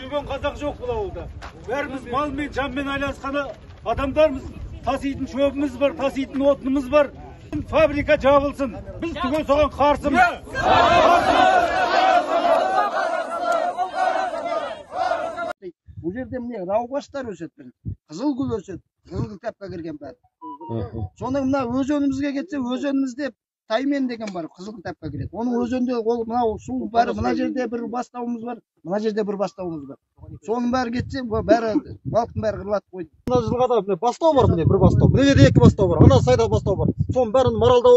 жүрген қазақ жоқ бұл ауылда. Бәріміз мал мен жанмен айланысқан адамдармыз. Таситын шөбіміз бар, таситын отынымыз бар. Фабрика жабылсын. Біз түгел соған қарсымыз. Бұл жерде міне рауғаштар өседі, қызыл гүл өседі, қызыл кітапқа кірген бәрі. Соның мына өзенімізге кетсе, өзенімізде Таймен деген бар, қызыл кітапқа кіреді. Оның өзенде мынау су бәрі, мына жерде бір бастауымыз бар, мына жерде бір бастауымыз бар. Соның бәрі кетсе, бәрі балықтың бәрі қырылады қойды. Мына жылға да бастау бар, міне бір бастау. Мына жерде екі бастау бар, ана сайда бастау бар. Соның бәрін Маралда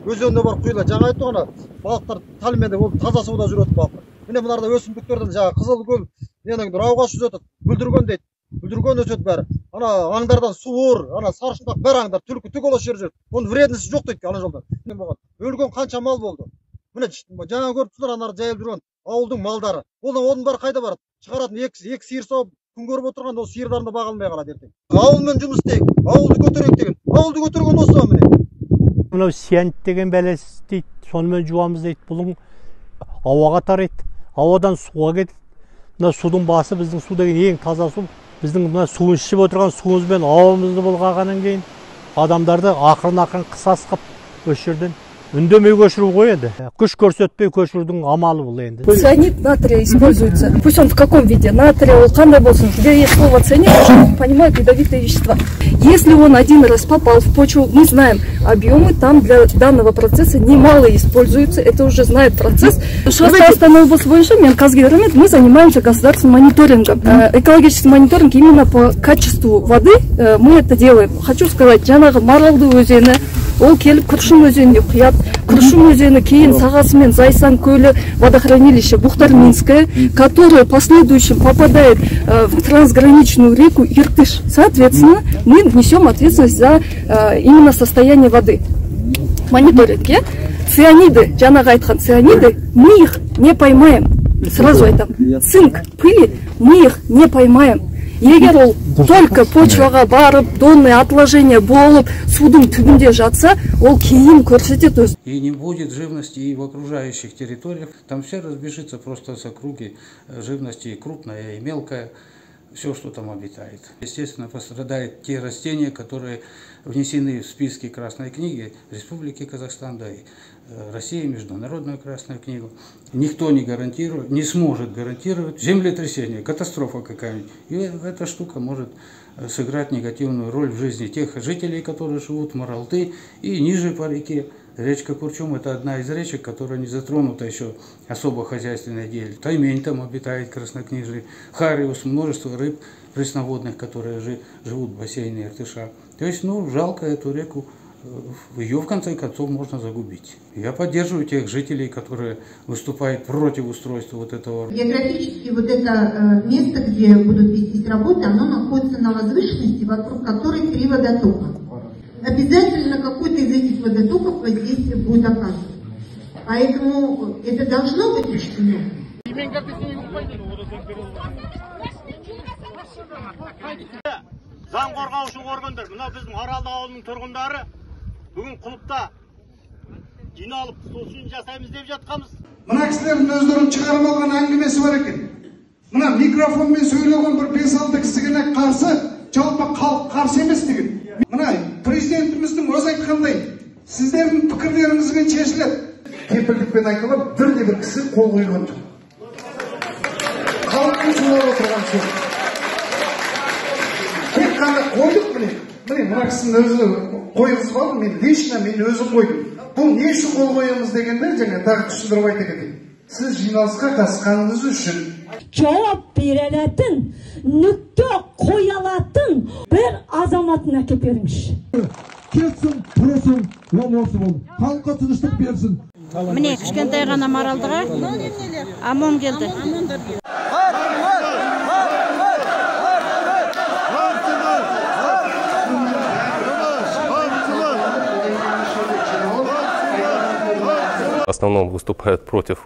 өзеніне бар құйылады. Жаңа айтты ғана балықтар талменде таза суда жүреді балықтар. Міне мынарда өсімдіктерден жаңа қызыл гүл, рауғаш өседі, бүлдірген дейді. Бүлдірген өседі бәрі. Ана аңдардан суыр, ана саршындақ бәрі аңдар, түлкі түгел осы жер жүреді. Оның вреднесі жоқ дейді ана жолда. Өлген қанша мал болды. Міне жаңа көріп тұрсыздар, ана жайылып жүрген ауылдың малдары. Оның бәрі қайда барады? Шығаратын екі сиыр сауып күн көріп отырған, ол сиырдарын да бағалмай қалады ертең. Ауылмен жұмыс істейік, ауылды көтерейік деген. Ауылды көтерген осы міне. Мынау сианит деген бәлесі дейді, сонымен жуамыз дейді. Бұлың ауаға тарайды, ауадан суға кетеді. Мына судың басы, біздің су деген ең таза су. Біздің мына суын ішіп отырған суымызбен ауамызды болғаннан кейін адамдарды ақырын қысас қып осы жерден үндемей көшіру ғой енді. Күш көрсетпей көшірудің амалы бұл енді. Цианид натрия используется. Пусть он в каком виде? Натрия, ол қандай болсын. Где есть слово цианид, понимают ядовитые вещества. Если он один раз попал в почву, мы знаем, объемы там для данного процесса немало используются. Это уже знает процесс. Шастастан облысы бойынша, мен Казгидромет, мы занимаемся государственным мониторингом. Экологический мониторинг именно по качеству воды мы это делаем. Хочу сказать, жаңағы Маралды өзені, ол келіп Күршім өзеніне құяды. Күршім өзені кейін сағасымен Зайсан көлі водохранилище Бухтар-Минское, которое последующим попадает в трансграничную реку Иртыш. Соответственно, мы несем ответственность за именно состояние воды. Мониторинг, цианиды, жаңағы айтқан цианиды, мы их не поймаем. Сразу айтам, цинк, пыли, мы их не поймаем. Егер ол только почваға барып, донные отложения болып, судың түбінде жатса, ол кейін көрсетеді өз. И не будет живности и в окружающих территориях. Там все разбежится просто с округи живности, и крупная, и мелкая, все, что там обитает. Естественно, пострадают те растения, которые внесены в списки Красной книги Республики Казахстан, да и России, Международную Красную книгу. Никто не гарантирует, не сможет гарантировать землетрясение, катастрофа какая-нибудь. И эта штука может сыграть негативную роль в жизни тех жителей, которые живут в Маралды и ниже по реке. Речка Курчум – это одна из речек, которая не затронута еще особо хозяйственной деятельностью. Таймень там обитает краснокнижный, хариус, множество рыб пресноводных, которые живут в бассейне Иртыша. То есть, жалко эту реку, ее в конце концов можно загубить. Я поддерживаю тех жителей, которые выступают против устройства вот этого. Географически вот это место, где будут вестись работы, оно находится на возвышенности, вокруг которой 3 водотока. Обязательно какой-то из этих водотоков воздействие будет оказывать. Поэтому это должно быть учтено. Заң қорғаушы органдар, мына біздің Маралды ауылының тұрғындары бүгін құлыпта жиналып сосын жасаймыз деп жатқанбыз. Мына кісілердің өздерін шығарып алған әңгімесі бар екен. Мына микрофонмен сөйлеген бір 5-6 кісіге қарсы, жалпы халық қарсы емес деген. Мына президентіміздің өзі айтқандай, сіздердің пікірлеріңізбен шешіледі. Кепілдікпен айтылып, бір кісі қол қойған жоқ. Халықтың сулап отырған сөз. Тек қана қойдық міне мына кісінің өзі қойғызып алды, мен лично мен өзім қойдым. Бұл не үшін қол қоямыз дегенде жаңа тағы түсіндіріп айта кетейін. Сіз жиналысқа қатысқаныңыз үшін жауап берелетін, нүкте қойылатын бір азаматын әкеп беріңізші. Кетсін, тұрсын, ол осы бол. Халыққа тыныштық берсін. Міне кішкентай ғана Маралдыға амон келді. В основном выступают против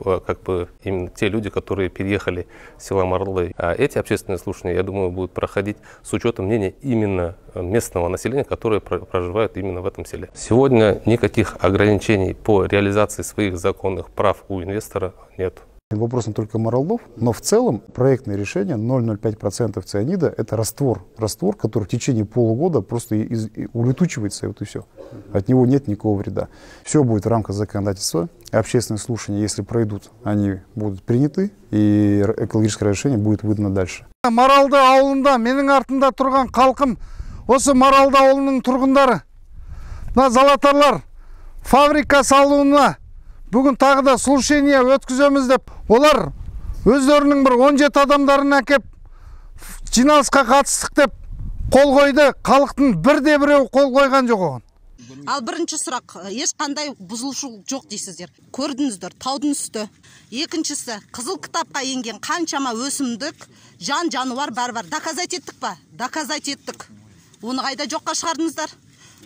именно те люди, которые переехали с села Маралды. А эти общественные слушания, я думаю, будут проходить с учетом мнения именно местного населения, которое проживает именно в этом селе. Сегодня никаких ограничений по реализации своих законных прав у инвестора нет. Вопрос не только Маралдов, но в целом проектное решение 0,05% цианида – это раствор, который в течение полугода просто улетучивается, и вот и все. От него нет никакого вреда. Все будет в рамках законодательства. Общественные слушания, если пройдут, они будут приняты, и экологическое решение будет выдано дальше. Маралды ауылында менің артында тұрған халқым, осы Маралды ауылының тұрғындары, мына золотарлар фабрика салуына бүгін тағы да слушание өткіземіз деп, олар өздерінің бір 17 адамдарын әкеп жиналысқа қатыстық деп қол қойды. Халықтың бірде-біреу қол қойған жоқ оған. Ал бірінші сұрақ, ешқандай бұзылушылық жоқ дейсіздер. Көрдіңіздер, таудың үсті. Екіншісі, қызыл кітапқа енген қаншама өсімдік, жан-жануар бар. Доказать еттік па? Доказать еттік. Оны қайда жоққа шығардыңыздар?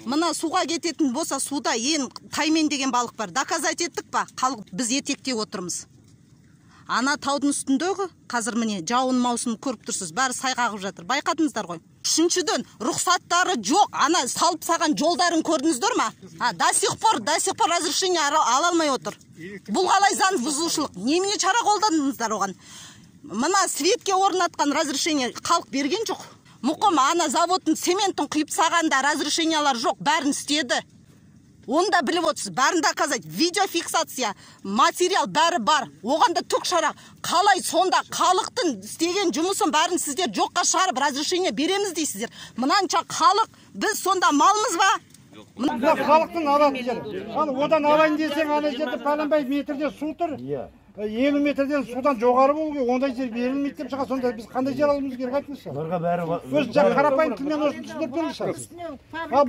Мына суға кететін болса, суда ең таймен деген балық бар. Доказать еттік па? Біз етекте отырмыз. Ана таудың үстіндегі, қазір міне жауын маусымын көріп тұрсыз, бәрі сайғағып жатыр. Байқадыңыздар ғой. Үшіншіден, рұқсаттары жоқ. Ана салып саған жолдарын көрдіңіздер ма? До сих пор разрешение ала алмай отыр. Бұл қалай заң бұзушылық? Немене шара қолдандыңыздар оған? Мына светке орнатқан разрешение халық берген жоқ. Мұқым ана заводтың цементін құйып сағанда разрешениялар жоқ, бәрін істеді. Оны да біліп отырсыз, бәрін доказать, видеофиксация, материал бәрі бар. Оғанда түк шара. Қалай сонда халықтың істеген жұмысын бәрін сіздер жоққа шығарып разрешение береміз дейсіздер. Мынанша халық, біз сонда малмыз ба? Халықтың алатын жер. Одан алайын десең, ана жерде пәленбай метрде су тұр. 50 метрден судан жоғары болу, ондай жер берілмейді деп шыға, сонда біз қандай жер алуымыз керек айтыңызшы? Оларға бәрі өз қарапайым тілмен осыны түсіндіріп беріңізші.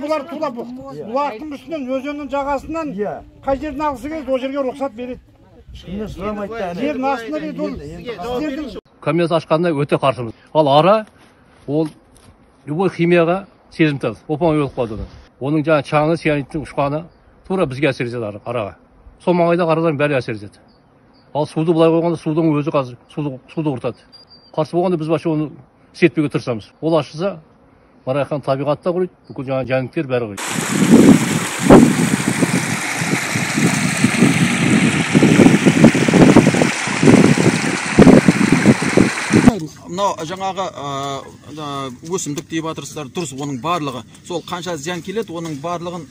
Бұлар тула бұлақтың үстінен, өзеннің жағасынан қай жерден алғысы келеді, ол жерге рұқсат береді. Жердің астына дейді ол сіздердің. Коммерция ашқанда өте қарсымыз. Ал ара, ол любой химияға сезімтал, оп-оңай өліп қалды. Оның жаңа шаңы, цианидтің ұшқаны тура бізге әсер етеді араға. Сол маңайда арадан бәрі әсер етеді. Ал суды былай қойғанда судың өзі қазір суды құртады. Қарсы болғанда біз башы оны сетпеуге тырысамыз. Ол ашылса, марайхан табиғатта құриды, бүкіл жаңа жәндіктер бәрі құриды. Мынау жаңағы өсімдік деп жатырсыздар, дұрыс, оның барлығы. Сол қанша зиян келеді, оның барлығын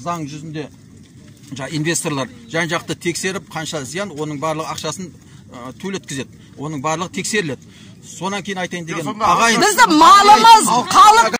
заң жүзінде инвесторлар жан-жақты тексеріп, қанша зиян, оның барлығы ақшасын төлеткізеді. Оның барлығы тексеріледі. Сонан кейін айтайын деген ағайын. Бізді малымыз, халық